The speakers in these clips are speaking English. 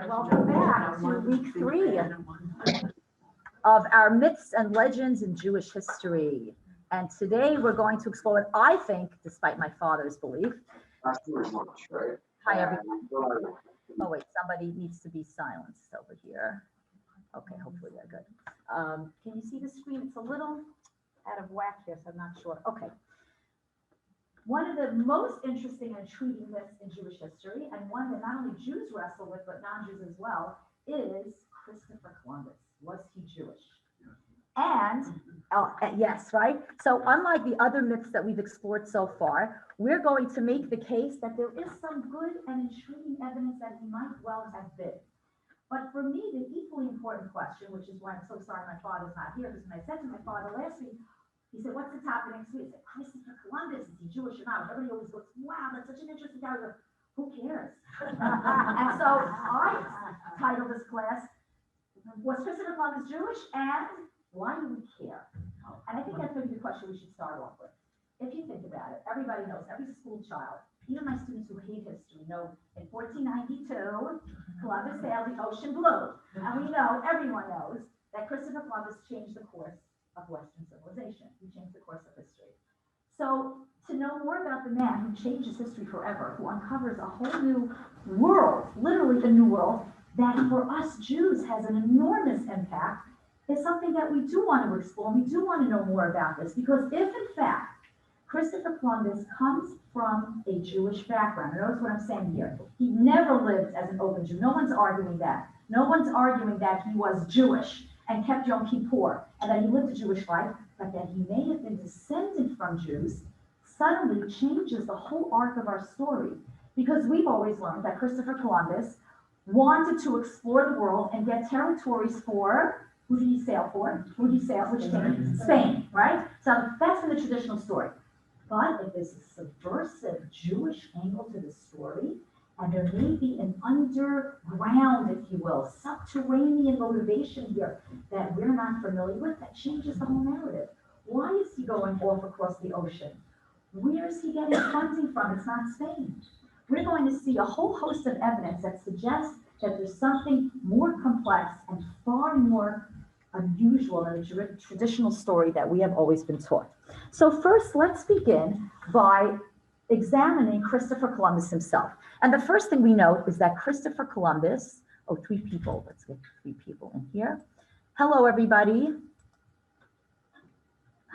Welcome back to week 3 of our myths and legends in Jewish history. And today we're going to explore what I think, despite my father's belief. Hi, everyone. Oh, wait, somebody needs to be silenced over here. Okay, hopefully they're good. Can you see the screen? It's a little out of whack here, so I'm not sure. Okay. One of the most interesting and intriguing myths in Jewish history, and one that not only Jews wrestle with, but non-Jews as well, is Christopher Columbus. Was he Jewish? And, yes, right? So unlike the other myths that we've explored so far, we're going to make the case that there is some good and intriguing evidence that he might well have been. But for me, the equally important question, which is why I'm so sorry my father's not here, because when I said to my father last week, he said, what's the topic next week? I said, Christopher Columbus, is he Jewish or not? Everybody always goes, wow, that's such an interesting topic. Who cares? And so I titled this class, was Christopher Columbus Jewish, and why do we care? And I think that's maybe the question we should start off with. If you think about it, everybody knows, every school child, even my students who hate history know in 1492, Columbus sailed the ocean blue. And we know, everyone knows, that Christopher Columbus changed the course of Western civilization. He changed the course of history. So to know more about the man who changes history forever, who uncovers a whole new world, literally a new world, that for us Jews has an enormous impact, is something that we do want to explore. We do want to know more about this, because if in fact Christopher Columbus comes from a Jewish background, notice what I'm saying here, he never lived as an open Jew. No one's arguing that. No one's arguing that he was Jewish and kept Yom Kippur, and that he lived a Jewish life, but that he may have been descended from Jews, suddenly changes the whole arc of our story. Because we've always learned that Christopher Columbus wanted to explore the world and get territories for, who did he sail for? Who did he sail, which came? Spain, right? So that's in the traditional story. But if there's a subversive Jewish angle to the story, and there may be an underground, if you will, subterranean motivation here that we're not familiar with, that changes the whole narrative. Why is he going off across the ocean? Where is he getting funding from? It's not Spain. We're going to see a whole host of evidence that suggests that there's something more complex and far more unusual in the traditional story that we have always been taught. So first, let's begin by examining Christopher Columbus himself. And the first thing we note is that Christopher Columbus, three people, let's get 3 people in here. Hello, everybody.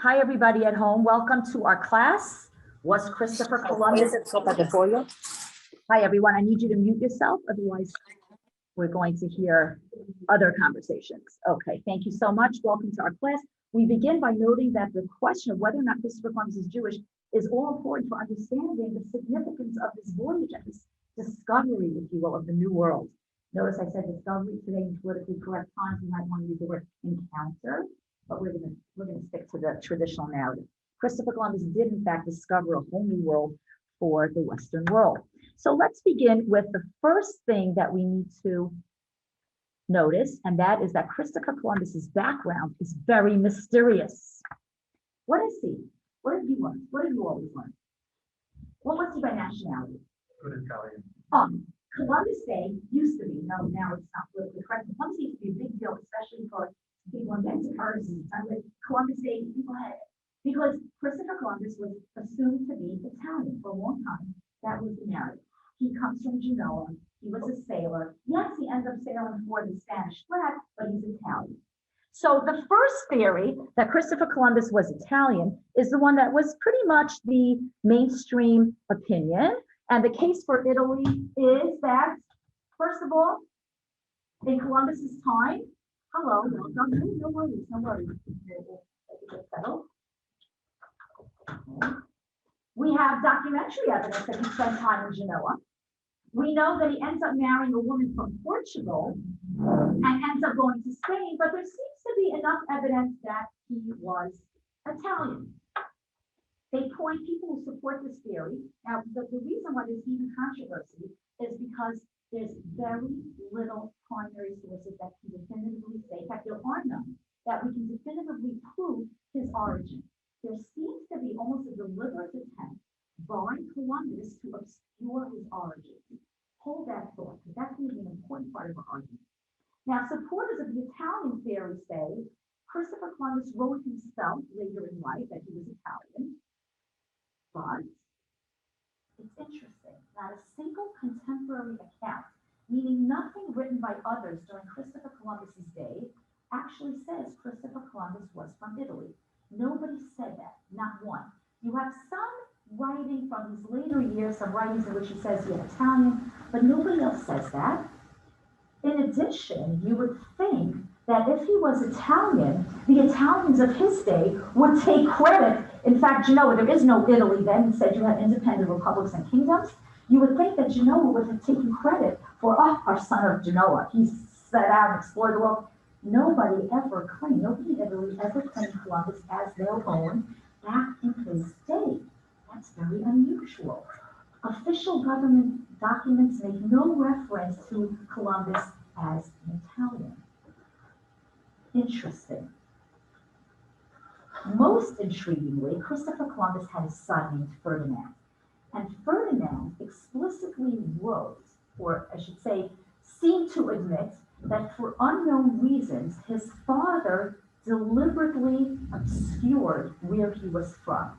Hi, everybody at home. Welcome to our class. Was Christopher Columbus? Hi, everyone. I need you to mute yourself. Otherwise, we're going to hear other conversations. Okay, thank you so much. Welcome to our class. We begin by noting that the question of whether or not Christopher Columbus is Jewish is all important for understanding the significance of his voyage and his discovery, if you will, of the New World. Notice I said discovery today in politically correct times. We might want to use the word encounter, but we're going to stick to the traditional narrative. Christopher Columbus did, in fact, discover a whole new world for the Western world. So let's begin with the first thing that we need to notice, and that is that Christopher Columbus's background is very mysterious. What is he? What have you learned? What have you always learned? What was he by nationality? Good Italian. Columbus Day used to be, no, now it's not politically correct. Columbus Day used to be a big deal, especially for people in Mexicans. Columbus Day, people had it. Because Christopher Columbus was assumed to be Italian for a long time. That was the narrative. He comes from Genoa. He was a sailor. Yes, he ends up sailing for the Spanish flag, but he's Italian. So the first theory that Christopher Columbus was Italian is the one that was pretty much the mainstream opinion. And the case for Italy is that, first of all, in Columbus's time, hello, no worries. We have documentary evidence that he spent time in Genoa. We know that he ends up marrying a woman from Portugal and ends up going to Spain, but there seems to be enough evidence that he was Italian. People who support this theory, now the reason why there's even controversy is because there's very little primary sources that can definitively say, in fact, there are none, that we can definitively prove his origin. There seems to be almost a deliberate attempt by Columbus to obscure his origin. hold that thought, because that's going to be an important part of our argument. Now, supporters of the Italian theory say Christopher Columbus wrote himself later in life that he was Italian, but it's interesting. Not a single contemporary account, meaning nothing written by others during Christopher Columbus's day, actually says Christopher Columbus was from Italy. Nobody said that, not one. You have some writing from his later years, some writings in which he says he's Italian, but nobody else says that. In addition, you would think that if he was Italian, the Italians of his day would take credit. In fact, Genoa, there is no Italy then. Instead, you had independent republics and kingdoms. You would think that Genoa would have taken credit for, our son of Genoa. He set out and explored the world. Nobody ever claimed, nobody in Italy ever claimed Columbus as their own back in his day. That's very unusual. Official government documents make no reference to Columbus as an Italian. Interesting. Most intriguingly, Christopher Columbus had a son named Ferdinand. And Ferdinand explicitly wrote, or I should say, seemed to admit that for unknown reasons, his father deliberately obscured where he was from.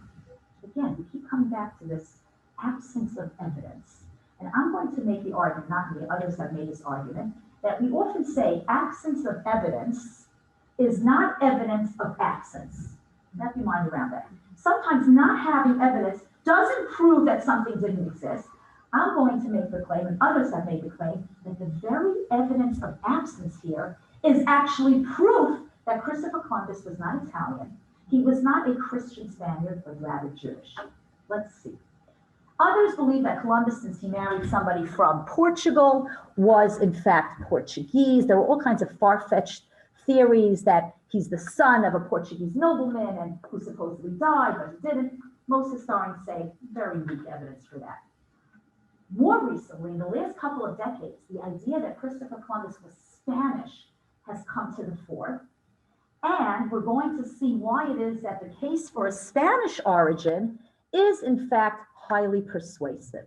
Again, we keep coming back to this absence of evidence. And I'm going to make the argument, not me, others have made this argument, that we often say absence of evidence is not evidence of absence. Wrap your mind around that. Sometimes not having evidence doesn't prove that something didn't exist. I'm going to make the claim, and others have made the claim, that the very evidence of absence here is actually proof that Christopher Columbus was not Italian. He was not a Christian Spaniard, but rather Jewish. Let's see. Others believe that Columbus, since he married somebody from Portugal, was in fact Portuguese. There were all kinds of far-fetched theories that he's the son of a Portuguese nobleman and who supposedly died, but he didn't. Most historians say very weak evidence for that. More recently, in the last couple of decades, the idea that Christopher Columbus was Spanish has come to the fore. And we're going to see why it is that the case for a Spanish origin is in fact highly persuasive.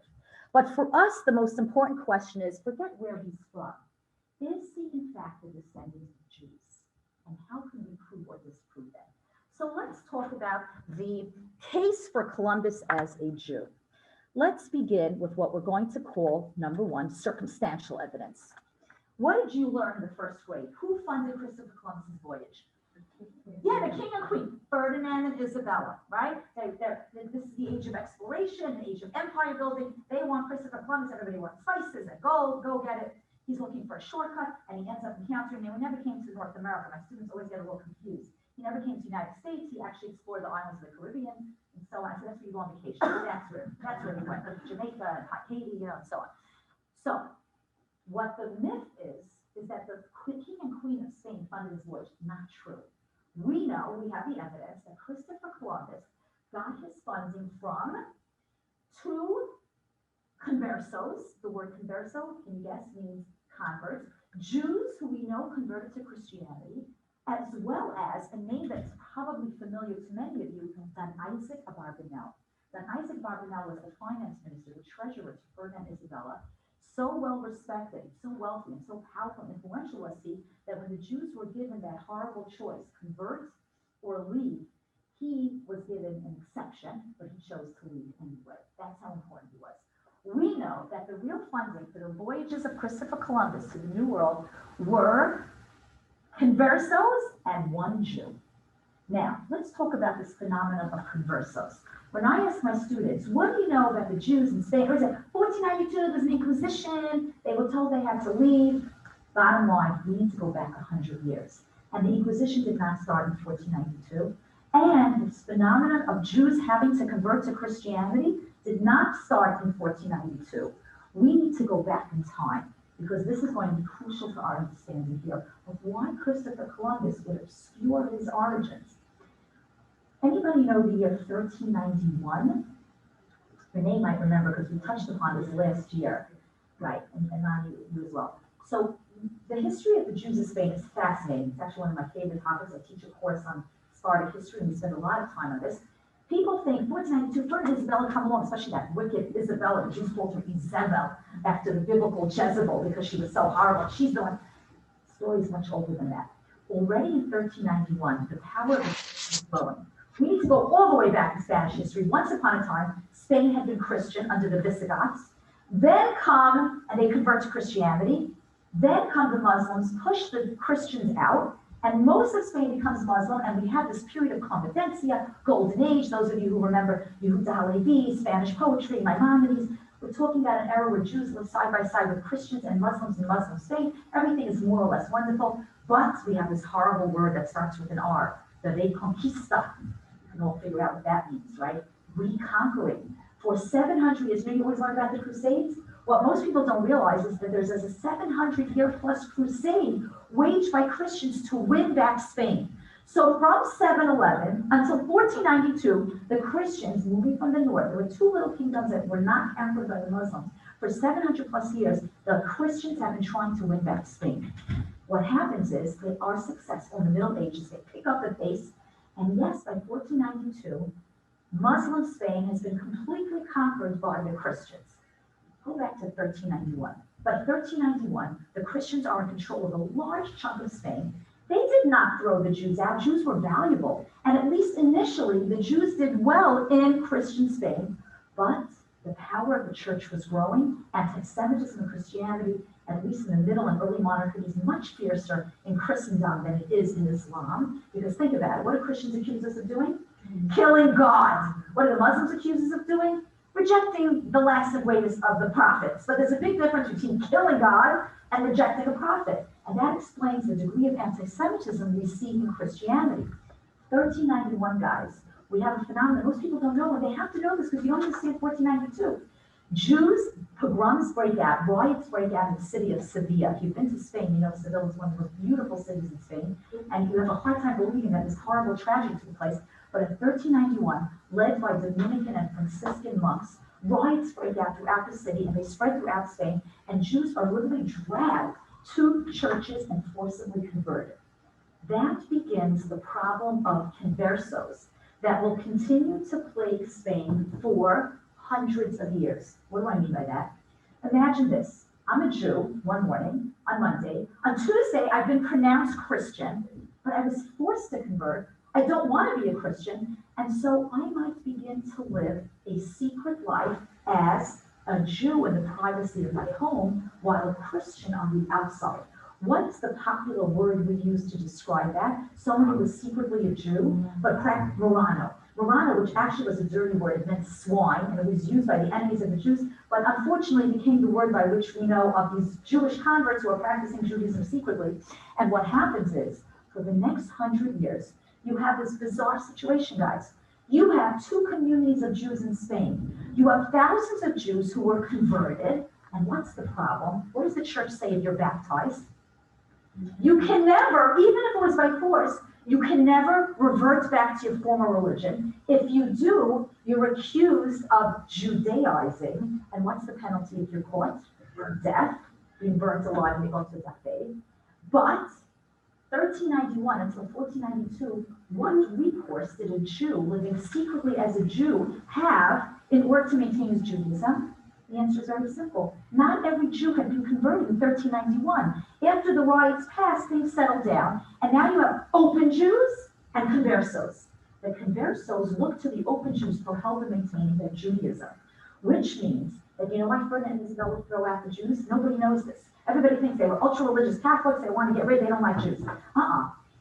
But for us, the most important question is, forget where he's from. Is he in fact a descendant of Jews? And how can we prove or disprove that? So let's talk about the case for Columbus as a Jew. Let's begin with what we're going to call, number one, circumstantial evidence. What did you learn in the first grade? Who funded Christopher Columbus's voyage? Yeah, the king and queen, Ferdinand and Isabella, right? This is the age of exploration, the age of empire building. They want Christopher Columbus, everybody wants spices and gold, go get it. He's looking for a shortcut, and he ends up encountering, they never came to North America. My students always get a little confused. He never came to the United States. He actually explored the islands of the Caribbean and so on. So that's where you go on vacation. That's where he went, Jamaica and Haiti, and so on. So what the myth is that the king and queen of Spain funded his voyage. Not true. We know, we have the evidence that Christopher Columbus got his funding from two conversos. The word converso, can you guess, means converts. Jews who we know converted to Christianity, as well as a name that's probably familiar to many of you, Don Isaac Abarbanel. Don Isaac Abarbanel was the finance minister, the treasurer to Ferdinand and Isabella. So well respected, so wealthy, and so powerful and influential was he that when the Jews were given that horrible choice, convert or leave, he was given an exception, but he chose to leave anyway. That's how important he was. We know that the real funding for the voyages of Christopher Columbus to the New World were conversos and one Jew. Now, let's talk about this phenomenon of conversos. When I ask my students, what do you know about the Jews in Spain? Or is it 1492, there's an Inquisition, they were told they had to leave. Bottom line, we need to go back 100 years. And the Inquisition did not start in 1492. And this phenomenon of Jews having to convert to Christianity did not start in 1492. We need to go back in time, because this is going to be crucial to our understanding here of why Christopher Columbus would obscure his origins. Anybody know the year 1391? Renee might remember because we touched upon this last year, right? And Nani, you as well. So the history of the Jews of Spain is fascinating. It's actually one of my favorite topics. I teach a course on Sephardic history, and we spend a lot of time on this. People think 1492, Ferdinand and Isabella come along, especially that wicked Isabella, the Jews called her Izebel after the biblical Jezebel because she was so horrible. She's the one. The story is much older than that. Already in 1391, the power of the was growing. We need to go all the way back to Spanish history. Once upon a time, Spain had been Christian under the Visigoths. Then come, and they convert to Christianity. Then come the Muslims, push the Christians out, and most of Spain becomes Muslim, and we have this period of Convivencia, Golden Age. Those of you who remember Yehuda Halevi, Spanish poetry, Maimonides, we're talking about an era where Jews live side by side with Christians and Muslims in Muslim Spain. Everything is more or less wonderful, but we have this horrible word that starts with an R, the Reconquista. You can all figure out what that means, right? Reconquering. For 700 years, you always learn about the Crusades? What most people don't realize is that there's a 700-year-plus crusade waged by Christians to win back Spain. So from 711 until 1492, the Christians moving from the north, there were two little kingdoms that were not conquered by the Muslims. For 700-plus years, the Christians have been trying to win back Spain. What happens is they are successful in the Middle Ages. They pick up the pace, and yes, by 1492, Muslim Spain has been completely conquered by the Christians. Go back to 1391. By 1391, the Christians are in control of a large chunk of Spain. They did not throw the Jews out. Jews were valuable. And at least initially, the Jews did well in Christian Spain. But the power of the church was growing. Anti-Semitism and Christianity, at least in the middle and early monarchy, is much fiercer in Christendom than it is in Islam. Because think about it. What do Christians accuse us of doing? Killing God. What do the Muslims accuse us of doing? Rejecting the last and greatest of the prophets. But there's a big difference between killing God and rejecting a prophet. And that explains the degree of anti-Semitism we see in Christianity. 1391, guys, we have a phenomenon most people don't know, and they have to know this because you only see it 1492. Jews, pogroms break out, riots break out in the city of Seville. If you've been to Spain, you know Seville is one of the most beautiful cities in Spain, and you have a hard time believing that this horrible tragedy took place. But in 1391, led by Dominican and Franciscan monks, riots break out throughout the city, and they spread throughout Spain, and Jews are literally dragged to churches and forcibly converted. That begins the problem of conversos that will continue to plague Spain for hundreds of years. What do I mean by that? Imagine this. I'm a Jew one morning on Monday. On Tuesday, I've been pronounced Christian, but I was forced to convert. I don't want to be a Christian, and so I might begin to live a secret life as a Jew in the privacy of my home, while a Christian on the outside. What's the popular word we use to describe that? Someone who was secretly a Jew, but Morano. Morano, which actually was a dirty word, it meant swine, and it was used by the enemies of the Jews, but unfortunately became the word by which we know of these Jewish converts who are practicing Judaism secretly. And what happens is, for the next 100 years, you have this bizarre situation, guys. You have two communities of Jews in Spain. You have thousands of Jews who were converted. And what's the problem? What does the church say if you're baptized? You can never, even if it was by force, you can never revert back to your former religion. If you do, you're accused of Judaizing. And what's the penalty if you're caught? Death, being burnt alive in the altar of But 1391 until 1492, what recourse did a Jew living secretly as a Jew have in order to maintain his Judaism? The answer is very simple. Not every Jew had been converted in 1391. After the riots passed, things settled down, and now you have open Jews and conversos. The conversos look to the open Jews for help in maintaining their Judaism, which means that, you know why Ferdinand and Isabella would throw out the Jews? Nobody knows this. Everybody thinks they were ultra-religious Catholics, they want to get rid, they don't like Jews.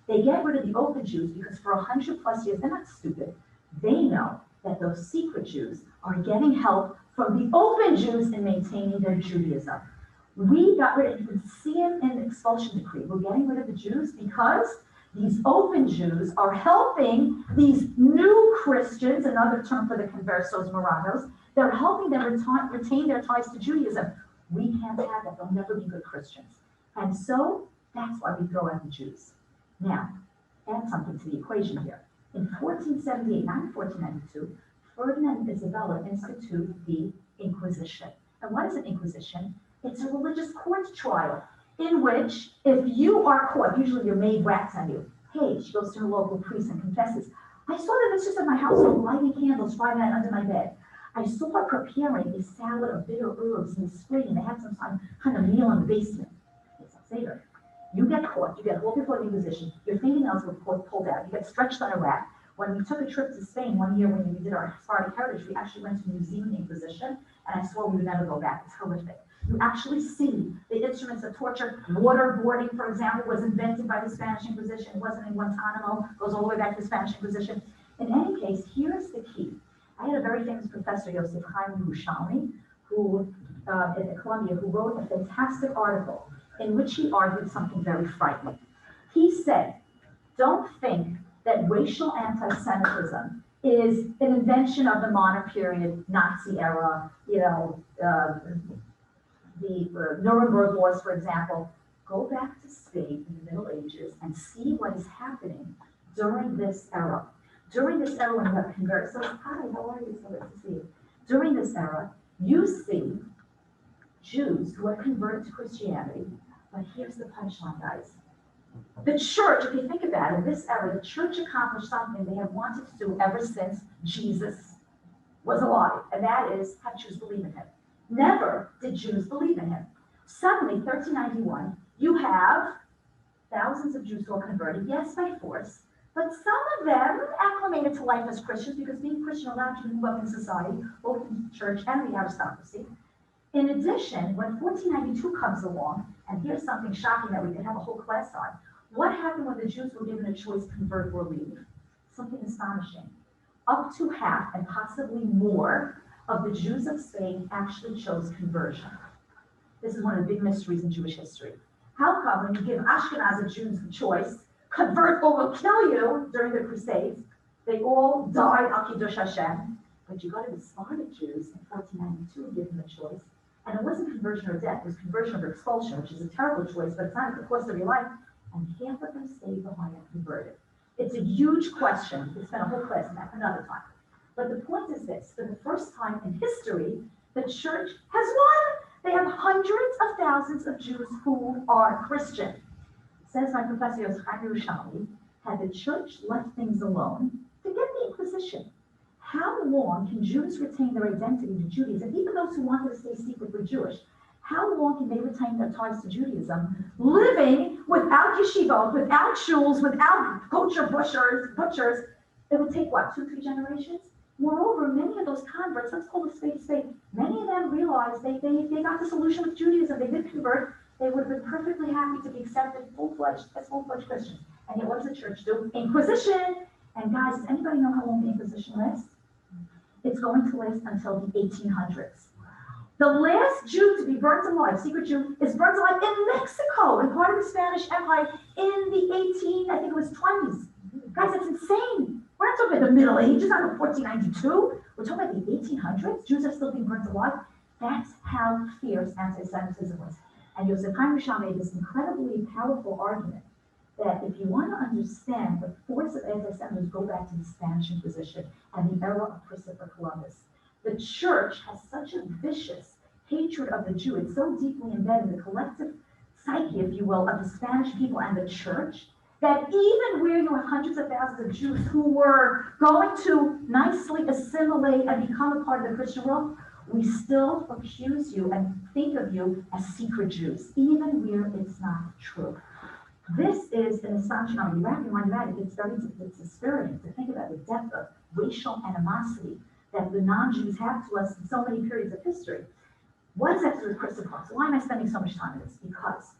They get rid of the open Jews because for 100+ years, they're not stupid. They know that those secret Jews are getting help from the open Jews in maintaining their Judaism. We got rid of, you can see it in the expulsion decree. We're getting rid of the Jews because these open Jews are helping these new Christians, another term for the conversos, Moranos, they're helping them retain their ties to Judaism. We can't have that. They'll never be good Christians. And so that's why we throw out the Jews. Now, add something to the equation here. In 1478, not in 1492, Ferdinand and Isabella institute the Inquisition. And what is an Inquisition? It's a religious court trial in which if you are caught, usually your maid rats on you. Hey, she goes to her local priest and confesses, I saw the mistress of my household lighting candles Friday night under my bed. I saw her preparing a salad of bitter herbs in the spring, and they had some kind of meal in the basement. It's not Seder. You get caught, you get hauled before the Inquisition, your fingernails were pulled out, you get stretched on a rack. When we took a trip to Spain one year when we did our Sephardic heritage, we actually went to a museum in the Inquisition, and I swore we would never go back. It's horrific. You actually see the instruments of torture. Waterboarding, for example, was invented by the Spanish Inquisition. It wasn't in Guantanamo, goes all the way back to the Spanish Inquisition. In any case, here's the key. I had a very famous professor, Yosef Chaim Yerushalmi, who at Columbia, who wrote a fantastic article in which he argued something very frightening. He said, don't think that racial anti-Semitism is an invention of the modern period, Nazi era, the Nuremberg laws, for example. Go back to Spain in the Middle Ages and see what is happening during this era. During this era, when you have converts, so hi, how are you? So good to see you. During this era, you see Jews who have converted to Christianity, but here's the punchline, guys. The church, if you think about it, in this era, the church accomplished something they have wanted to do ever since Jesus was alive, and that is have Jews believe in him. Never did Jews believe in him. Suddenly, 1391, you have thousands of Jews who are converted, yes, by force, but some of them acclimated to life as Christians because being Christian allowed you to move up in society, both in the church and the aristocracy. In addition, when 1492 comes along, and here's something shocking that we could have a whole class on, what happened when the Jews were given a choice, convert or leave? Something astonishing. Up to half, and possibly more, of the Jews of Spain actually chose conversion. This is one of the big mysteries in Jewish history. How come when you give Ashkenazi Jews the choice, convert or we'll kill you during the Crusades, they all died al Kiddush Hashem, but you got to the Sephardic Jews in 1492 and give them a choice, and it wasn't conversion or death, it was conversion or expulsion, which is a terrible choice, but it's not at the cost of your life, and half of them stayed behind and converted. It's a huge question. We spent a whole class on that another time. But the point is this, for the first time in history, the church has won. They have hundreds of thousands of Jews who are Christian. Says my professor, Yosef Chaim Yerushalmi, had the church left things alone to get the Inquisition. How long can Jews retain their identity to Judaism, even those who wanted to stay secretly Jewish? How long can they retain their ties to Judaism, living without yeshivot, without shuls, without kosher butchers? It would take, what, 2-3 generations? Moreover, many of those converts, let's call it spade, many of them realized they got the solution with Judaism. They did convert. They would have been perfectly happy to be accepted full-fledged Christians. And yet, what does the church do? Inquisition. And guys, does anybody know how long the Inquisition lasts? It's going to last until the 1800s. The last Jew to be burnt alive, secret Jew, is burnt alive in Mexico, in part of the Spanish Empire, in the 20s. Guys, that's insane. We're not talking about the Middle Ages, not 1492. We're talking about the 1800s. Jews are still being burnt alive. That's how fierce anti-Semitism was. And Yosef Chaim Yerushalmi made this incredibly powerful argument that if you want to understand the force of anti-Semitism, go back to the Spanish Inquisition and the era of Christopher Columbus. The church has such a vicious hatred of the Jew. It's so deeply embedded in the collective psyche, if you will, of the Spanish people and the church, that even where you have hundreds of thousands of Jews who were going to nicely assimilate and become a part of the Christian world, we still accuse you and think of you as secret Jews, even where it's not true. This is an astonishing number. You wrap your mind around it, it's dispiriting to think about the depth of racial animosity that the non-Jews have to us in so many periods of history. What does that do with Christopher Columbus? Why am I spending so much time on this? Because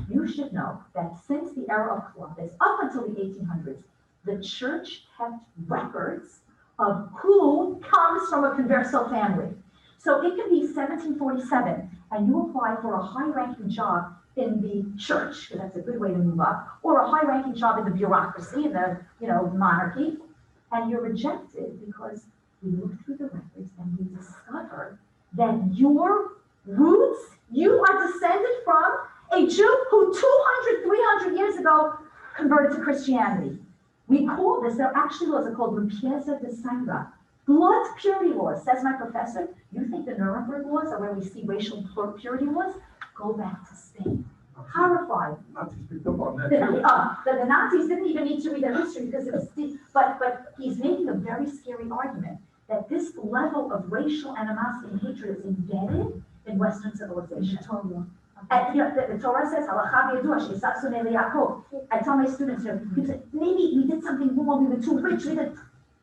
you should know that since the era of Columbus, up until the 1800s, the church kept records of who comes from a converso family. So it could be 1747, and you apply for a high-ranking job in the church, because that's a good way to move up, or a high-ranking job in the bureaucracy, in the monarchy, and you're rejected because we look through the records and we discover that your roots, you are descended from a Jew who 200, 300 years ago converted to Christianity. We call this, there are actually laws called limpieza de sangre, blood purity laws. Says my professor, you think the Nuremberg laws are where we see racial purity laws? Go back to Spain. Horrified. Nazis picked up on that The, too. the Nazis didn't even need to read their history because it was deep, but he's making a very scary argument that this level of racial animosity and hatred is embedded in Western civilization. And, the Torah says, I tell my students here, maybe we did something wrong, we were too rich,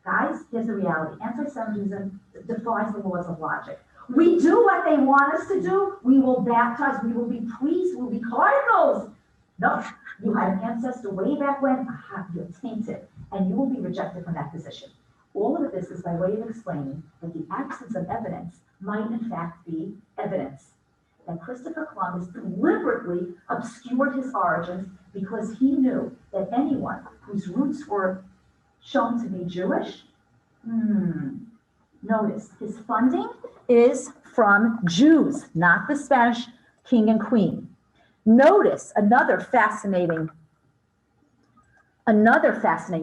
Guys, here's the reality. Anti-Semitism defies the laws of logic. We do what they want us to do. We will baptize, we will be priests, we will be cardinals. No, you had an ancestor way back when, you're tainted, and you will be rejected from that position. All of this is by way of explaining that the absence of evidence might in fact be evidence. That Christopher Columbus deliberately obscured his origins because he knew that anyone whose roots were shown to be Jewish, notice his funding is from Jews, not the Spanish king and queen. Notice another fascinating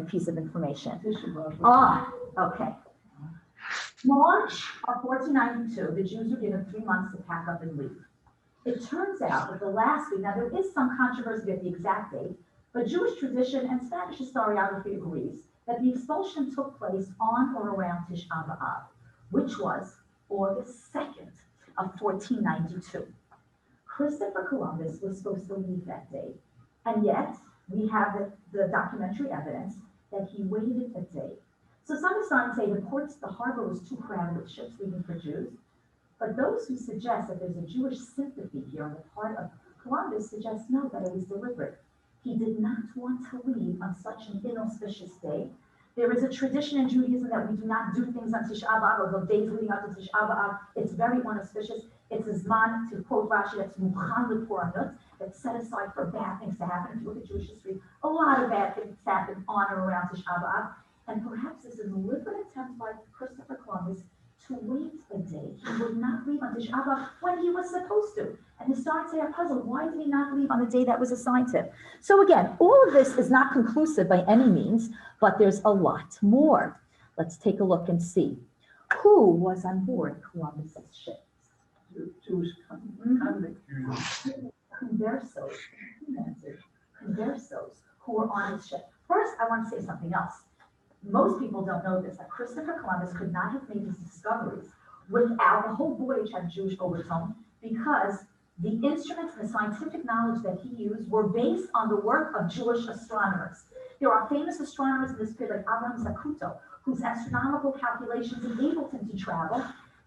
piece of information. Okay. March of 1492, the Jews were given 3 months to pack up and leave. It turns out that the last week, now there is some controversy about the exact date, but Jewish tradition and Spanish historiography agrees that the expulsion took place on or around Tisha B'Av, which was August 2nd of 1492. Christopher Columbus was supposed to leave that day, and yet we have the documentary evidence that he waited a day. So some historians say the harbor was too crowded with ships leaving for Jews, but those who suggest that there's a Jewish sympathy here on the part of Columbus suggest no, that it was deliberate. He did not want to leave on such an inauspicious day. There is a tradition in Judaism that we do not do things on Tisha B'Av or the days leading up to Tisha B'Av. It's very inauspicious. It's a zman, to quote Rashi, that's mukhan l'poranut, that's set aside for bad things to happen. If you look at Jewish history, a lot of bad things happen on or around Tisha B'Av. And perhaps this is a deliberate attempt by Christopher Columbus to wait a day. He would not leave on Tisha B'Av when he was supposed to. And historians are puzzled, why did he not leave on the day that was assigned to him? So again, all of this is not conclusive by any means, but there's a lot more. Let's take a look and see. Who was on board Columbus's ships? Jewish convict. Conversos, who were on his ship. First, I want to say something else. Most people don't know this, that Christopher Columbus could not have made his discoveries without the whole voyage had Jewish overtone, because the instruments and the scientific knowledge that he used were based on the work of Jewish astronomers. There are famous astronomers in this period, like Abraham Zacuto, whose astronomical calculations enabled him to travel.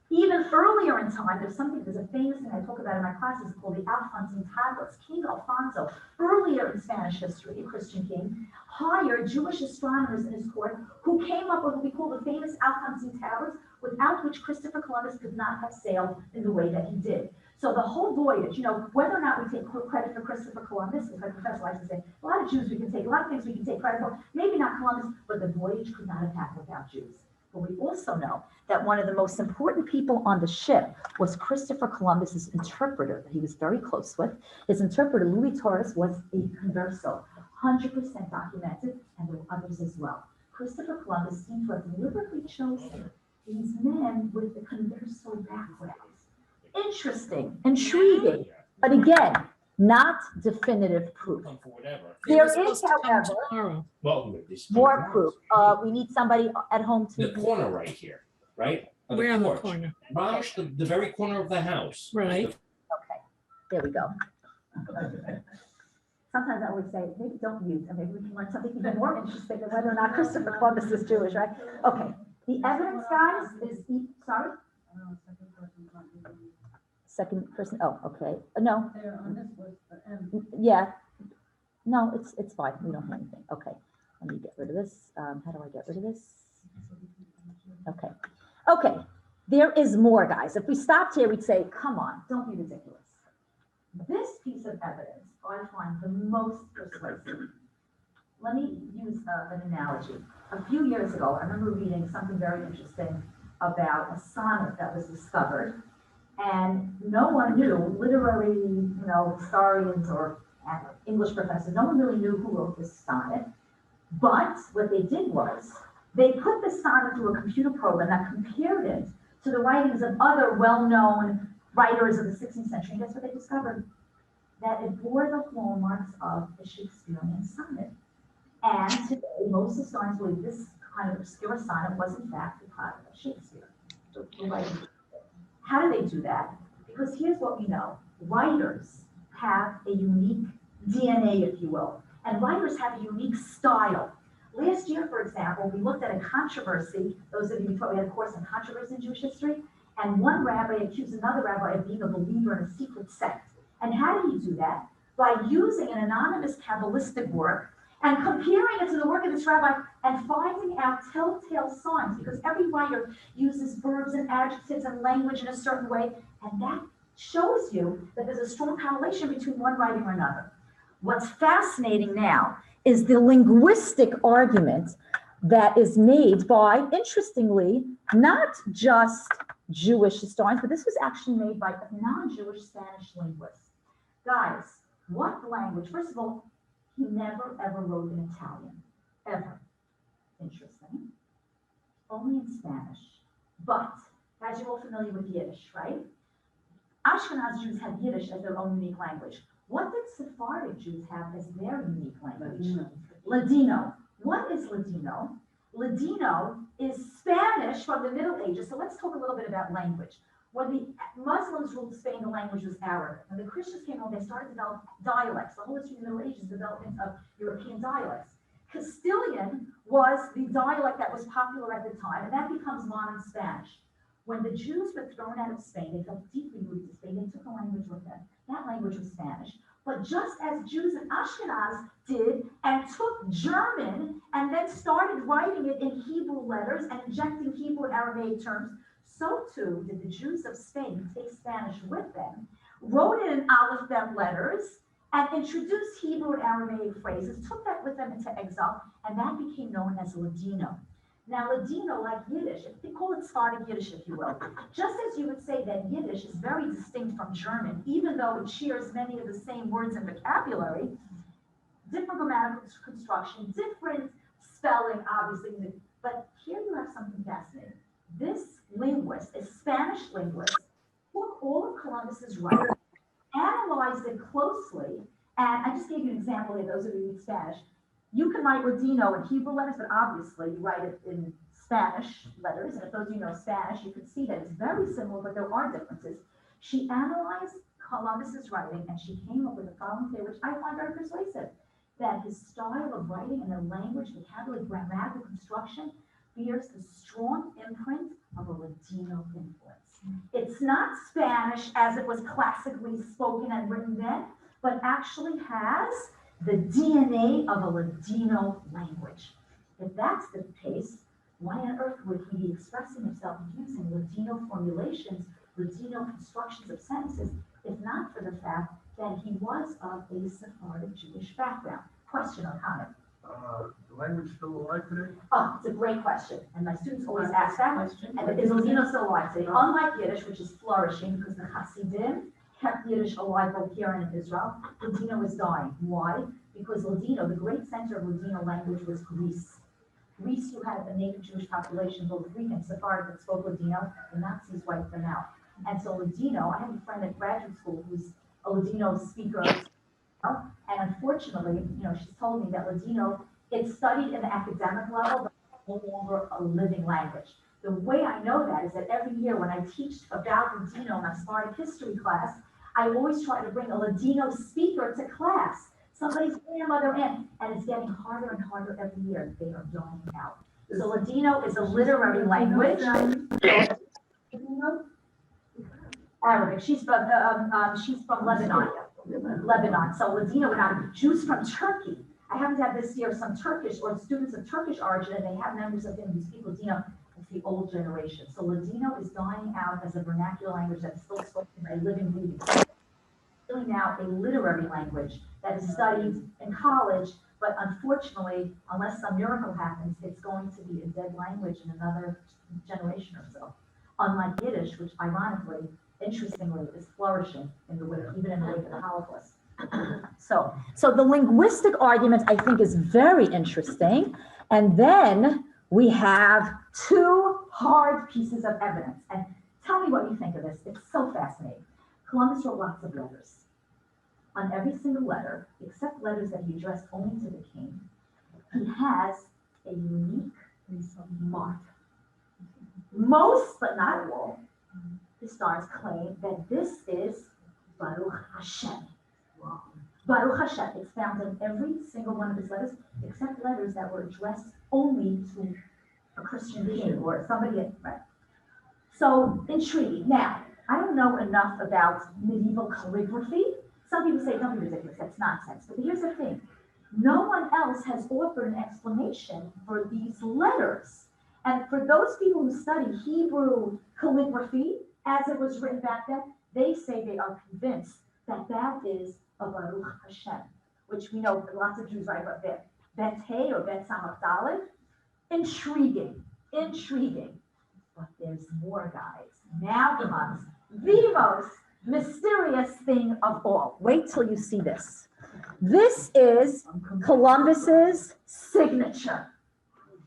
Even earlier in time, there's a famous thing I talk about in my classes called the Alphonsine tablets. King Alfonso, earlier in Spanish history, a Christian king, hired Jewish astronomers in his court who came up with what we call the famous Alphonsine tablets, without which Christopher Columbus could not have sailed in the way that he did. So the whole voyage, whether or not we take credit for Christopher Columbus, as my professor likes to say, a lot of Jews we can take, a lot of things we can take credit for, maybe not Columbus, but the voyage could not have happened without Jews. But we also know that one of the most important people on the ship was Christopher Columbus's interpreter that he was very close with. His interpreter, Louis Torres, was a converso, 100% documented, and there were others as well. Christopher Columbus seemed to have deliberately chosen these men with the converso backgrounds. Interesting, intriguing, but again, not definitive proof. There is, however, more proof. We need somebody at home to. The corner right here, right? Where on the corner? Raj, the very corner of the house. Right. Okay, there we go. Sometimes I always say, maybe don't mute, and maybe we can learn something even more interesting than whether or not Christopher Columbus is Jewish, right? Okay, the evidence, guys, is, sorry? Second person, oh, okay, no. Yeah, no, it's fine, we don't have anything, okay. Let me get rid of this, how do I get rid of this? Okay, there is more, guys. If we stopped here, we'd say, come on, don't be ridiculous. This piece of evidence I find the most persuasive. Let me use an analogy. A few years ago, I remember reading something very interesting about a sonnet that was discovered, and no one knew, literary, historians or English professors, no one really knew who wrote this sonnet. But what they did was, they put the sonnet through a computer program that compared it to the writings of other well-known writers of the 16th century. And guess what they discovered? that it bore the hallmarks of the Shakespearean sonnet. And today, most historians believe this kind of obscure sonnet was in fact the product of Shakespeare. The writing. How do they do that? Because here's what we know. Writers have a unique DNA, if you will, and writers have a unique style. Last year, for example, we looked at a controversy. Those of you who thought we had a course in controversy in Jewish history, and one rabbi accused another rabbi of being a believer in a secret sect. And how did he do that? By using an anonymous Kabbalistic work and comparing it to the work of this rabbi and finding out telltale signs, because every writer uses verbs and adjectives and language in a certain way, and that shows you that there's a strong correlation between one writing or another. What's fascinating now is the linguistic argument that is made by, interestingly, not just Jewish historians, but this was actually made by non-Jewish Spanish linguists. Guys, what language? First of all, he never ever wrote in Italian, ever. Interesting. Only in Spanish. But, guys, you're all familiar with Yiddish, right? Ashkenaz Jews have Yiddish as their own unique language. What did Sephardic Jews have as their unique language? Ladino. What is Ladino? Ladino is Spanish from the Middle Ages. So let's talk a little bit about language. When the Muslims ruled Spain, the language was Arabic. When the Christians came home, they started to develop dialects. The whole history of the Middle Ages is the development of European dialects. Castilian was the dialect that was popular at the time, and that becomes modern Spanish. When the Jews were thrown out of Spain, they felt deeply rooted to Spain. They took a language with them. That language was Spanish. But just as Jews in Ashkenaz did and took German and then started writing it in Hebrew letters and injecting Hebrew and Aramaic terms, so too did the Jews of Spain take Spanish with them, wrote it in Aleph Bet letters, and introduced Hebrew and Aramaic phrases, took that with them into exile, and that became known as Ladino. Now, Ladino, like Yiddish, they call it Sephardic Yiddish, if you will. Just as you would say that Yiddish is very distinct from German, even though it shares many of the same words and vocabulary, different grammatical construction, different spelling, obviously, but here you have something fascinating. This linguist, a Spanish linguist, took all of Columbus's writing, analyzed it closely, and I just gave you an example here, those of you who read Spanish. You can write Ladino in Hebrew letters, but obviously you write it in Spanish letters. And if those of you know Spanish, you can see that it's very similar, but there are differences. She analyzed Columbus's writing, and she came up with the following theory, which I find very persuasive, that his style of writing and the language, vocabulary, grammatical construction bears the strong imprint of a Ladino influence. It's not Spanish as it was classically spoken and written then, but actually has the DNA of a Ladino language. If that's the case, why on earth would he be expressing himself using Ladino formulations, Ladino constructions of sentences, if not for the fact that he was of a Sephardic Jewish background? Question or comment? The language still alive today? Oh, it's a great question, and my students always ask that question. And is Ladino still alive today? Unlike Yiddish, which is flourishing because the Hasidim kept Yiddish alive both here and in Israel, Ladino is dying. Why? Because Ladino, the great center of Ladino language was Greece. Greece, you had a native Jewish population, both Greek and Sephardic, that spoke Ladino. The Nazis wiped them out. And so Ladino, I have a friend at graduate school who's a Ladino speaker, and unfortunately, she's told me that Ladino, it's studied in the academic level, but no longer a living language. The way I know that is that every year when I teach about Ladino in my Sephardic history class, I always try to bring a Ladino speaker to class, somebody's grandmother in, and it's getting harder and harder every year. They are dying out. So Ladino is a literary language. Arabic. She's from Lebanon. Lebanon. So Ladino would not be Jews from Turkey. I happen to have this year some Turkish or students of Turkish origin, and they have members of them who speak Ladino. It's the old generation. So Ladino is dying out as a vernacular language that's still spoken by living, breathing. Really now a literary language that is studied in college, but unfortunately, unless some miracle happens, it's going to be a dead language in another generation or so. Unlike Yiddish, which ironically, interestingly, is flourishing in the wake, even in the wake of the Holocaust. So the linguistic argument, I think, is very interesting. And then we have two hard pieces of evidence. And tell me what you think of this. It's so fascinating. Columbus wrote lots of letters. on every single letter, except letters that he addressed only to the king, he has a unique mark. Most, but not all, historians claim that this is Baruch Hashem. Baruch Hashem. It's found in every single one of his letters, except letters that were addressed only to a Christian king or somebody, right? So intriguing. Now, I don't know enough about medieval calligraphy. Some people say, don't be ridiculous, that's nonsense. But here's the thing. No one else has offered an explanation for these letters. And for those people who study Hebrew calligraphy, as it was written back then, they say they are convinced that that is a Baruch Hashem, which we know lots of Jews write about Bet Hey or Bet Samach Dalet. Intriguing. But there's more, guys. Now comes the most mysterious thing of all. Wait till you see this. This is Columbus's signature.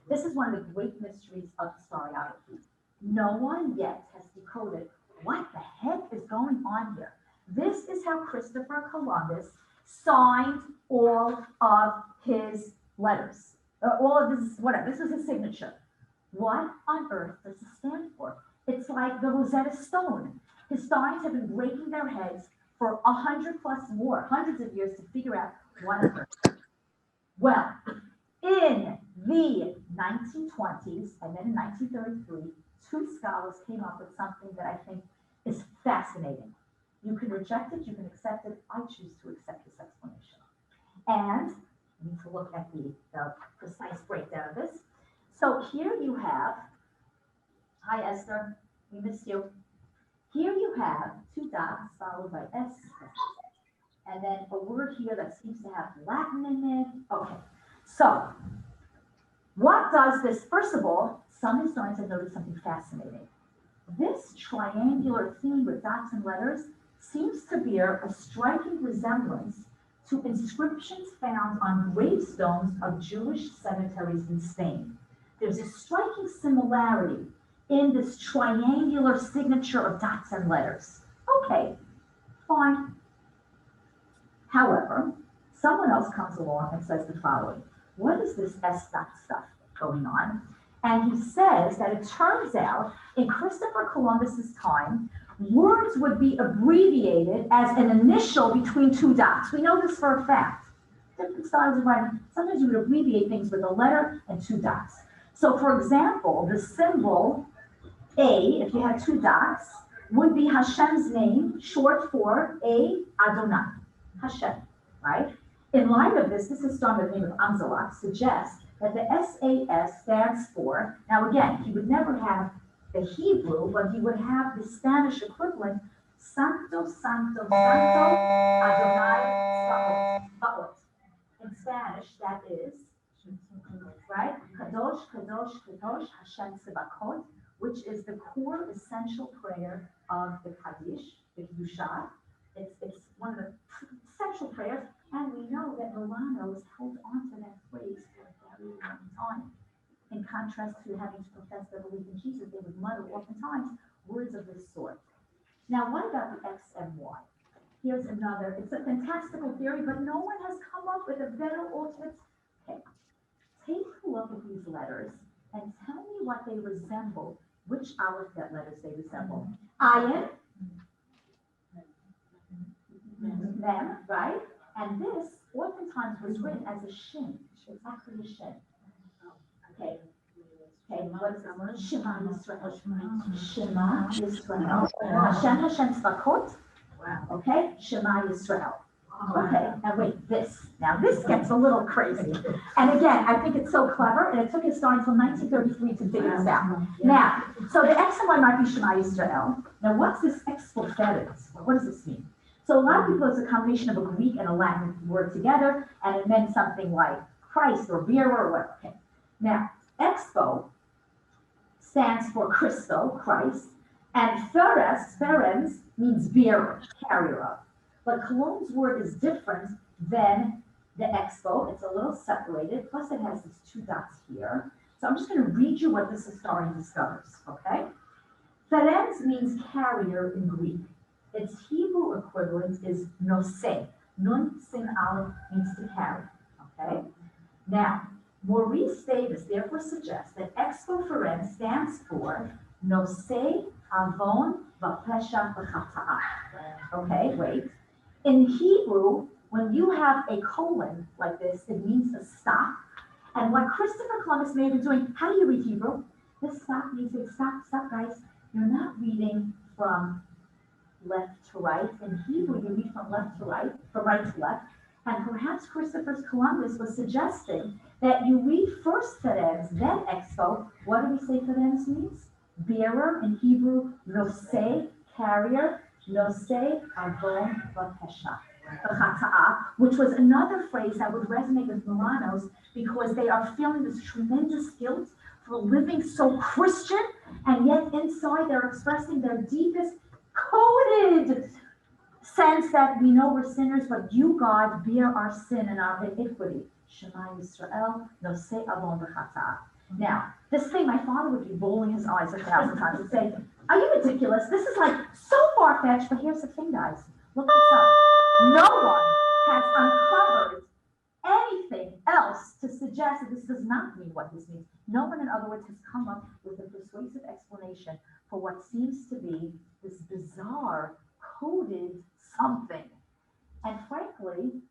This is one of the great mysteries of historiography. No one yet has decoded what the heck is going on here. This is how Christopher Columbus signed all of his letters. All of this, whatever, this was his signature. What on earth does this stand for? It's like the Rosetta Stone. Historians have been breaking their heads for 100 plus more, hundreds of years to figure out what on earth. Well, in the 1920s and then in 1933, two scholars came up with something that I think is fascinating. You can reject it, you can accept it. I choose to accept this explanation. And we need to look at the precise breakdown of this. So here you have, hi Esther, we missed you. Here you have two dots followed by S, and then a word here that seems to have Latin in it. Okay, so what does this, first of all, some historians have noticed something fascinating. This triangular theme with dots and letters seems to bear a striking resemblance to inscriptions found on gravestones of Jewish cemeteries in Spain. There's a striking similarity in this triangular signature of dots and letters. Okay, fine. However, someone else comes along and says the following. What is this S dot stuff going on? And he says that it turns out in Christopher Columbus's time, words would be abbreviated as an initial between two dots. We know this for a fact. Different styles of writing. Sometimes you would abbreviate things with a letter and two dots. So for example, the symbol A, if you had two dots, would be Hashem's name, short for A Adonai, Hashem, right? In light of this historian by the name of Amzalak suggests that the SAS stands for, now again, he would never have the Hebrew, but he would have the Spanish equivalent, Santo, Santo, Santo, Adonai, Sabaoth. In Spanish, that is, right? Kadosh, Kadosh, Kadosh, Hashem Tzibakot, which is the core essential prayer of the Kaddish, the Kedusha. It's one of the essential prayers, and we know that Milanos held on to that phrase for a very long time. In contrast to having to profess their belief in Jesus, they would mutter oftentimes words of this sort. Now, what about the X and Y? Here's another, it's a fantastical theory, but no one has come up with a better alternate. Okay, take a look at these letters and tell me what they resemble, which alphabet letters they resemble. Ayin, Mem, right? And this oftentimes was written as a shin, exactly a shin. Okay, what is this? Shema Yisrael. Shema Yisrael. Hashem Tzvakot. Okay, Shema Yisrael. Okay, now wait, this. Now this gets a little crazy. And again, I think it's so clever, and it took historians until 1933 to figure this out. Now, so the X and Y might be Shema Yisrael. Now what's this expleferens? What does this mean? So a lot of people, it's a combination of a Greek and a Latin word together, and it meant something like Christ or Vera or whatever. Okay. Now, expo stands for Christo, Christ, and ferens means bearer, carrier of. But Cologne's word is different than the expo. It's a little separated, plus it has these two dots here. So I'm just going to read you what this historian discovers, okay? Ferens means carrier in Greek. Its Hebrew equivalent is noseh. Nun sin aleph means to carry. Okay? Now, Maurice Davis therefore suggests that expo foren stands for nosei avon v'pesha v'chata'ah. Okay, wait. In Hebrew, when you have a colon like this, it means a stop. And what Christopher Columbus may have been doing, how do you read Hebrew? This stop means stop, guys. You're not reading from left to right. In Hebrew, you read from left to right, from right to left. And perhaps Christopher Columbus was suggesting that you read first Ferenz, then expo. What do we say Ferenz means? Bearer in Hebrew, nosei, carrier, nosei avon v'pesha, which was another phrase that would resonate with Milanos because they are feeling this tremendous guilt for living so Christian, and yet inside they're expressing their deepest coded sense that we know we're sinners, but you, God, bear our sin and our iniquity. Shema Yisrael, nosei avon v'chata'ah. Now, this thing, my father would be rolling his eyes 1,000 times and say, are you ridiculous? This is like so far-fetched, but here's the thing, guys. Look this up. No one has uncovered anything else to suggest that this does not mean what this means. No one, in other words, has come up with a persuasive explanation for what seems to be this bizarre coded something. And frankly,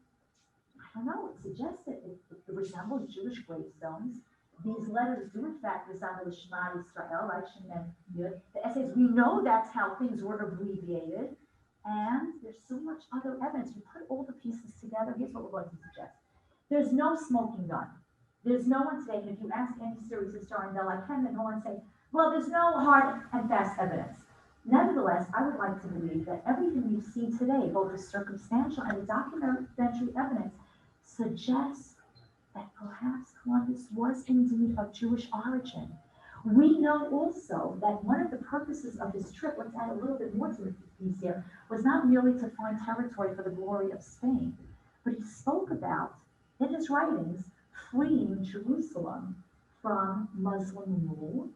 I don't know, it suggests that it resembles Jewish gravestones. These letters do in fact resemble the Shema Yisrael, right? Shem Yud. The essays, we know that's how things were abbreviated. And there's so much other evidence. You put all the pieces together, here's what we're going to suggest. There's no smoking gun. There's no one saying, if you ask any serious historian, they'll like him, and no one say, well, there's no hard and fast evidence. Nevertheless, I would like to believe that everything we've seen today, both the circumstantial and the documentary evidence, suggests that perhaps Columbus was indeed of Jewish origin. We know also that one of the purposes of his trip, let's add a little bit more to the piece here, was not merely to find territory for the glory of Spain, but he spoke about, in his writings, fleeing Jerusalem from Muslim rule.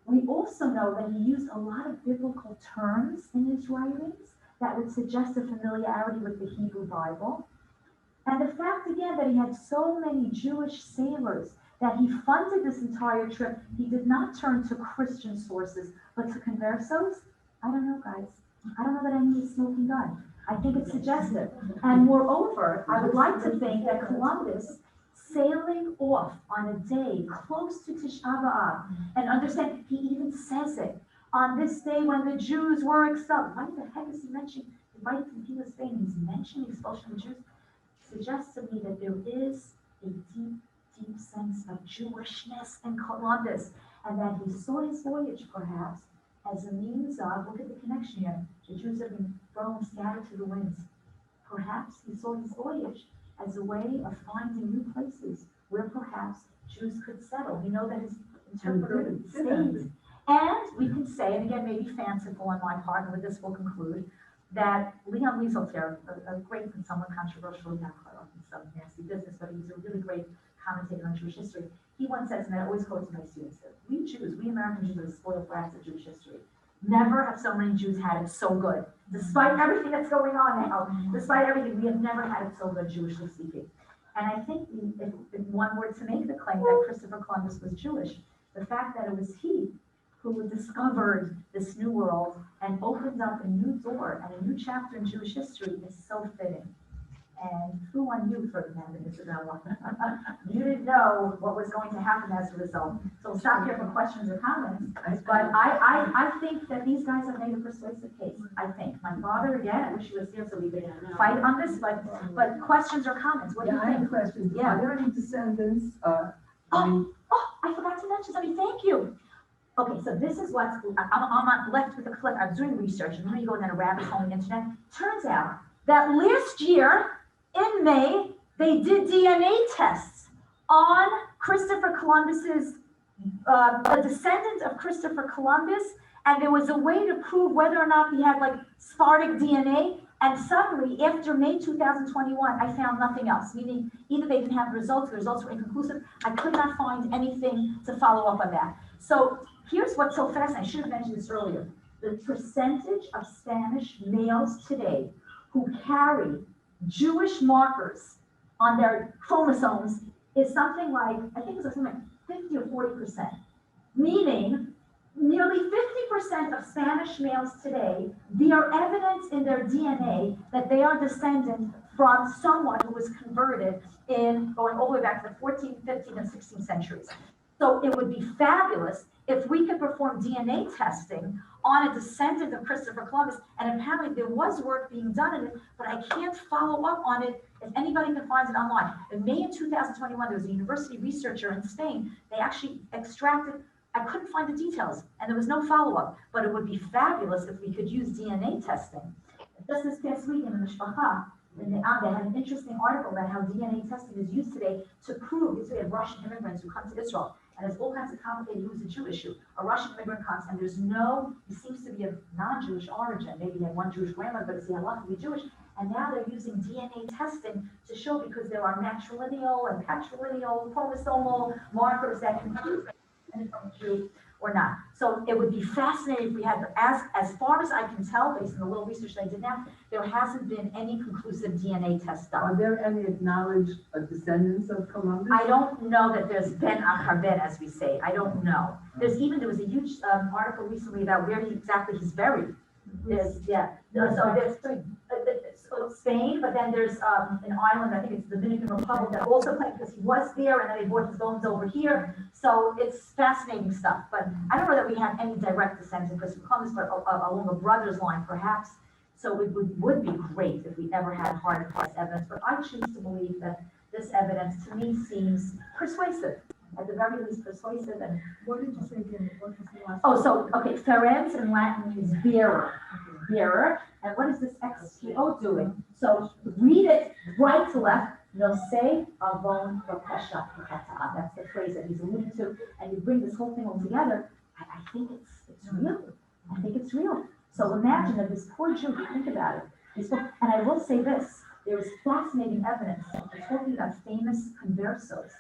We also know that he used a lot of biblical terms in his writings that would suggest a familiarity with the Hebrew Bible. And the fact, again, that he had so many Jewish sailors, that he funded this entire trip, he did not turn to Christian sources, but to conversos. I don't know, guys. I don't know that I need a smoking gun. I think it's suggestive. And moreover, I would like to think that Columbus, sailing off on a day close to Tisha B'Av, and understand, he even says it, on this day when the Jews were expelled. Why the heck is he mentioning, right from Peter Spain, he's mentioning expulsion of Jews? Suggests to me that there is a deep, deep sense of Jewishness in Columbus, and that he saw his voyage perhaps as a means of, look at the connection here, the Jews have been thrown, scattered to the winds. Perhaps he saw his voyage as a way of finding new places where perhaps Jews could settle. We know that his interpreter stayed. And we can say, and again, maybe fanciful on my part, and with this we'll conclude, that Leon Wieseltier, a great and somewhat controversial, not quite often some nasty business, but he's a really great commentator on Jewish history. He once says, and I always quote to my students, that we Jews, we American Jews, are the spoiled brats of Jewish history. Never have so many Jews had it so good. Despite everything that's going on now, despite everything, we have never had it so good, Jewishly speaking. And I think if one were to make the claim that Christopher Columbus was Jewish, the fact that it was he who discovered this new world and opened up a new door and a new chapter in Jewish history is so fitting. And who on you, Ferdinand and Isabella? You didn't know what was going to happen as a result. So we'll stop here for questions or comments. But I think that these guys have made a persuasive case. I think. My father, again, I wish he was here so we could fight on this, but questions or comments? What do you think? I have a question. Yeah. Are there any descendants? I forgot to mention something. Thank you. Okay, so this is what's, I'm left with a clip. I was doing research, and then you go down a rabbit hole on the internet. Turns out that last year, in May, they did DNA tests on Christopher Columbus's, a descendant of Christopher Columbus, and there was a way to prove whether or not he had like Spartic DNA. And suddenly, after May 2021, I found nothing else, meaning either they didn't have the results were inconclusive. I could not find anything to follow up on that. So here's what's so fascinating. I should have mentioned this earlier. The percentage of Spanish males today who carry Jewish markers on their chromosomes is something like, I think it's something like 50 or 40%, meaning nearly 50% of Spanish males today, there are evidence in their DNA that they are descendant from someone who was converted in going all the way back to the 14th, 15th, and 16th centuries. So it would be fabulous if we could perform DNA testing on a descendant of Christopher Columbus, and apparently there was work being done in it, but I can't follow up on it. If anybody can find it online. In May of 2021, there was a university researcher in Spain. They actually extracted, I couldn't find the details, and there was no follow-up, but it would be fabulous if we could use DNA testing. Just this past week in the Mishpacha, they had an interesting article about how DNA testing is used today to prove, we have Russian immigrants who come to Israel, and there's all kinds of complicated, who's a Jew issue. A Russian immigrant comes, and he seems to be of non-Jewish origin. Maybe he had one Jewish grandmother, but it's luckily Jewish. And now they're using DNA testing to show, because there are matrilineal and patrilineal chromosomal markers that can prove it from Jew or not. So it would be fascinating if we had, as far as I can tell, based on the little research I did now, there hasn't been any conclusive DNA test done. Are there any acknowledged descendants of Columbus? I don't know that there's Ben Acharben, as we say. I don't know. There was a huge article recently about where exactly he's buried. There's Spain, but then there's an island, I think it's the Dominican Republic, that also claimed, because he was there, and then they brought his bones over here. So it's fascinating stuff. But I don't know that we have any direct descendants of Christopher Columbus, but along a brother's line, perhaps. So it would be great if we ever had hard and fast evidence. But I choose to believe that this evidence, to me, seems persuasive. At the very least, persuasive. And What did you say again? What was the last? oh, so okay, Ferenz in Latin is bearer. Bearer. And what is this XPO doing? So read it right to left. Nosei avon v'pesha v'chata'a. That's the phrase that he's alluding to. And you bring this whole thing all together. I think it's real. I think it's real. So imagine that this poor Jew, think about it. And I will say this, there is fascinating evidence. We're talking about famous conversos.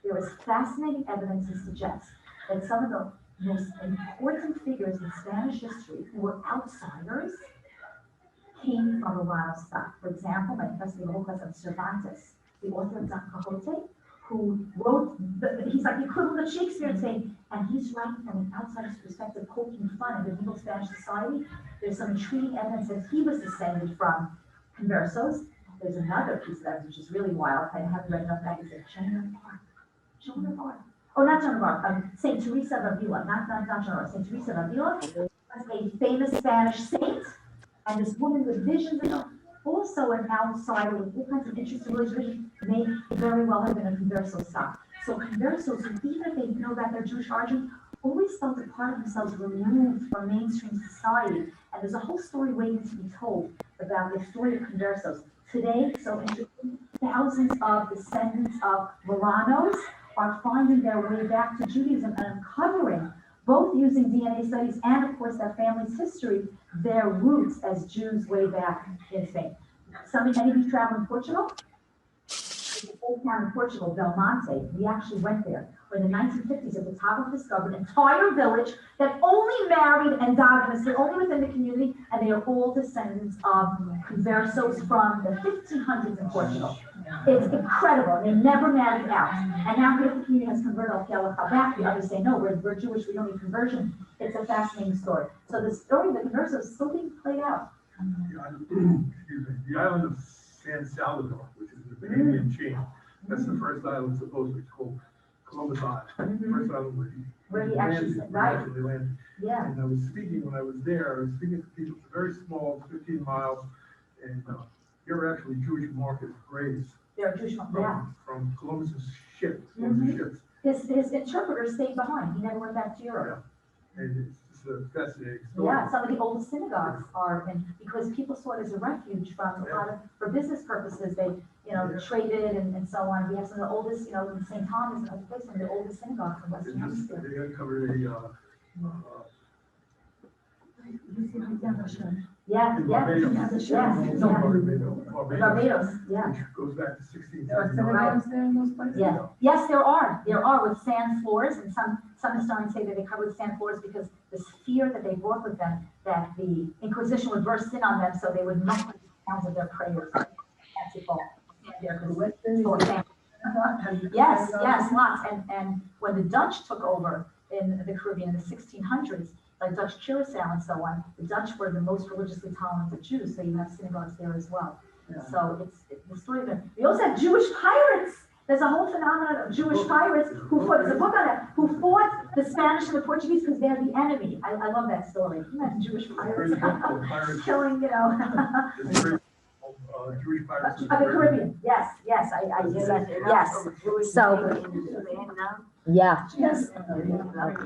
There is fascinating evidence to suggest that some of the most important figures in Spanish history who were outsiders came from Romano stock. For example, Manifesto de Holocaust of Cervantes, the author of Don Quixote, who wrote, he's like the equivalent of Shakespeare saying, and he's writing from an outsider's perspective, poking fun at medieval Spanish society. There's some intriguing evidence that he was descended from conversos. There's another piece of evidence which is really wild. I haven't read enough magazines. Joan of Arc. Oh, not Joan of Arc. Saint Teresa of Avila. Not Joan of Arc. Saint Teresa of Avila was a famous Spanish saint, and this woman with visions, also an outsider with all kinds of interesting religions, may very well have been a converso stock. So conversos, even if they know about their Jewish origin, always felt a part of themselves removed from mainstream society. And there's a whole story waiting to be told about the story of conversos. Today, so interesting, thousands of descendants of Moranos are finding their way back to Judaism and uncovering, both using DNA studies and, of course, their family's history, their roots as Jews way back in Spain. Any of you travel in Portugal? There's an old town in Portugal, Belmonte. We actually went there. Where in the 1950s, a photographer discovered an entire village that only married endogamous. They're only within the community, and they are all descendants of conversos from the 1500s in Portugal. It's incredible. They never married out. And now here the community has converted al back. The others say, no, we're Jewish, we don't need conversion. It's a fascinating story. So the story of the conversos is still being played out. The island of San Salvador, which is the Bahamian chain, that's the first island supposedly. It's called Columbus Island. First island where he actually landed. Yeah. And I was speaking, when I was there, I was speaking to people, it's very small, 15 miles, and there were actually Jewish market graves. There are Jewish markets, from Columbus's ships. His interpreter stayed behind. He never went back to Europe. Yeah. And it's a fascinating story. Yeah, some of the oldest synagogues are, and because people saw it as a refuge from a lot of, for business purposes, they, traded and so on. We have some of the oldest, in St. Thomas, and other places, some of the oldest synagogues in Western Hemisphere. They uncovered a Barbados, yeah. Which goes back to 16. There are synagogues there in those places? Yeah. Yes, there are. There are with sand floors, and some historians say that they cover with sand floors because the fear that they brought with them that the Inquisition would burst in on them, so they would muffle the sounds of their prayers. Fancy Paul. Yeah, 'cause West it's Indies. full of fancy. Yes, yes, lots. And when the Dutch took over in the Caribbean in the 1600s, like Dutch Curacao and so on, the Dutch were the most religiously tolerant of Jews, so you have synagogues there as well. Yeah. So the story of it. We also have Jewish pirates. There's a whole phenomenon of Jewish pirates who fought, there's a book on it, who fought the Spanish and the Portuguese because they're the enemy. I love that story. You know, Jewish pirates Pirates, killing, it's very, Jewish pirates. the Caribbean. Yes, yes, yes. So, yeah. Yes. Okay.